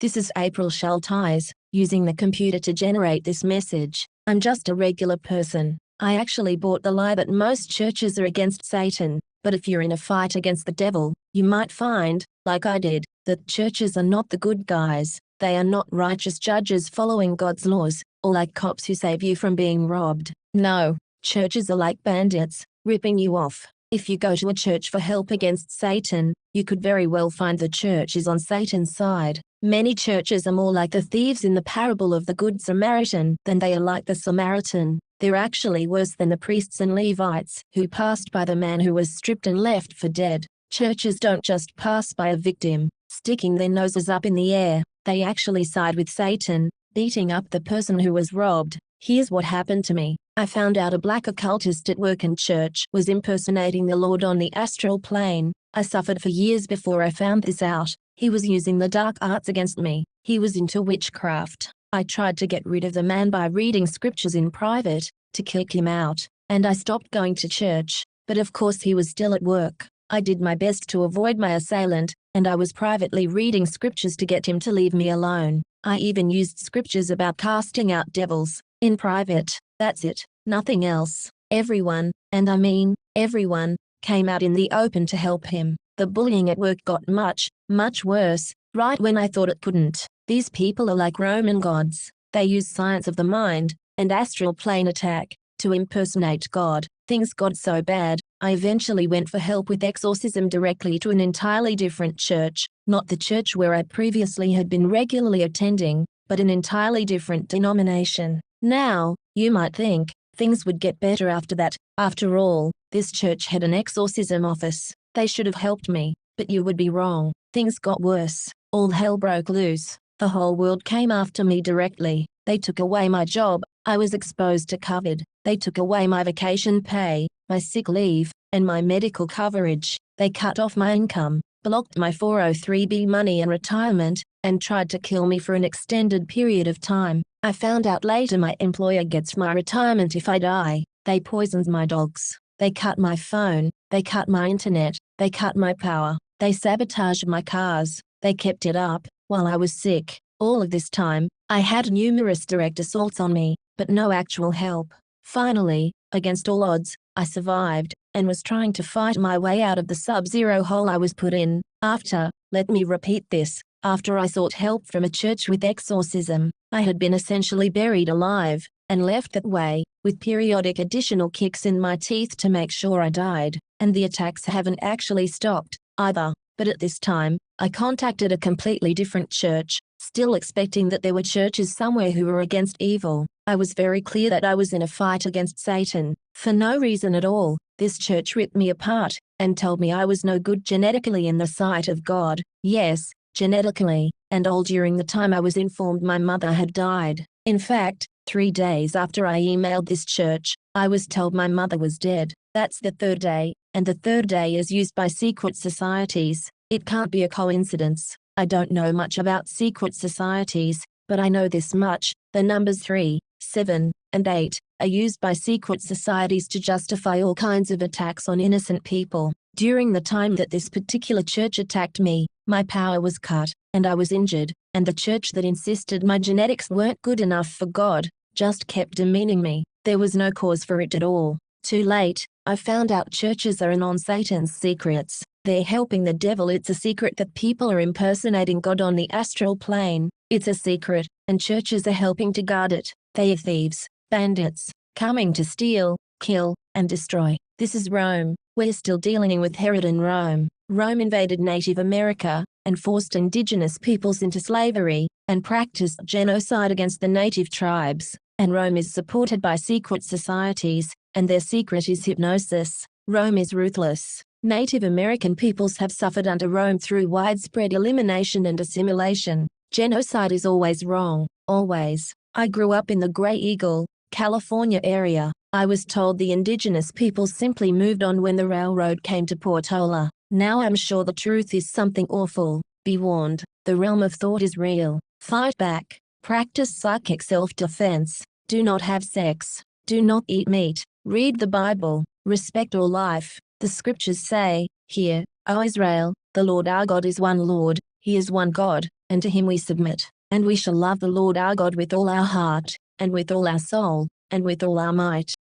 This is April Schulthies, using the computer to generate this message. I'm just a regular person. I actually bought the lie that most churches are against Satan, but if you're in a fight against the devil, you might find, like I did, that churches are not the good guys. They are not righteous judges following God's laws, or like cops who save you from being robbed. No, churches are like bandits, ripping you off. If you go to a church for help against Satan, you could very well find the church is on Satan's side. Many churches are more like the thieves in the parable of the Good Samaritan than they are like the Samaritan. They're actually worse than the priests and Levites who passed by the man who was stripped and left for dead. Churches don't just pass by a victim, sticking their noses up in the air. They actually side with Satan, beating up the person who was robbed. Here's what happened to me. I found out a black occultist at work in church was impersonating the Lord on the astral plane. I suffered for years before I found this out. He was using the dark arts against me. He was into witchcraft. I tried to get rid of the man by reading scriptures in private, to kick him out, and I stopped going to church. But of course he was still at work. I did my best to avoid my assailant, and I was privately reading scriptures to get him to leave me alone. I even used scriptures about casting out devils, in private. That's it, nothing else. Everyone, and I mean, everyone, came out in the open to help him. The bullying at work got much, much worse, right when I thought it couldn't. These people are like Roman gods. They use science of the mind, and astral plane attack, to impersonate God. Things got so bad, I eventually went for help with exorcism directly to an entirely different church, not the church where I previously had been regularly attending, but an entirely different denomination. Now, you might think, things would get better after that. After all, this church had an exorcism office. They should have helped me, but you would be wrong. Things got worse. All hell broke loose. The whole world came after me directly. They took away my job. I was exposed to COVID. They took away my vacation pay, my sick leave, and my medical coverage. They cut off my income, blocked my 403b money and retirement, and tried to kill me for an extended period of time. I found out later my employer gets my retirement if I die. They poisoned my dogs. They cut my phone. They cut my internet. They cut my power. They sabotaged my cars. They kept it up while I was sick. All of this time, I had numerous direct assaults on me, but no actual help. Finally, against all odds, I survived, and was trying to fight my way out of the sub-zero hole I was put in. Let me repeat this, after I sought help from a church with exorcism, I had been essentially buried alive, and left that way, with periodic additional kicks in my teeth to make sure I died, and the attacks haven't actually stopped, either. But at this time, I contacted a completely different church, still expecting that there were churches somewhere who were against evil. I was very clear that I was in a fight against Satan, for no reason at all. This church ripped me apart, and told me I was no good genetically in the sight of God. Yes, genetically, and all during the time I was informed my mother had died. In fact, 3 days after I emailed this church, I was told my mother was dead. That's the third day, and the third day is used by secret societies. It can't be a coincidence. I don't know much about secret societies, but I know this much: the numbers 3, 7, and 8 are used by secret societies to justify all kinds of attacks on innocent people. During the time that this particular church attacked me, my power was cut, and I was injured, and the church that insisted my genetics weren't good enough for God just kept demeaning me. There was no cause for it at all. Too late, I found out churches are in on Satan's secrets. They're helping the devil. It's a secret that people are impersonating God on the astral plane. It's a secret, and churches are helping to guard it. They are thieves, bandits, coming to steal, kill, and destroy. This is Rome. We're still dealing with Herod and Rome. Rome invaded Native America, and forced indigenous peoples into slavery, and practiced genocide against the native tribes. And Rome is supported by secret societies, and their secret is hypnosis. Rome is ruthless. Native American peoples have suffered under Rome through widespread elimination and assimilation. Genocide is always wrong, always. I grew up in the Graeagle, California area. I was told the indigenous peoples simply moved on when the railroad came to Portola. Now I'm sure the truth is something awful. Be warned, the realm of thought is real. Fight back. Practice psychic self-defense. Do not have sex. Do not eat meat. Read the Bible. Respect all life. The scriptures say, "Hear, O Israel, the Lord our God is one Lord, He is one God, and to him we submit, and we shall love the Lord our God with all our heart, and with all our soul, and with all our might.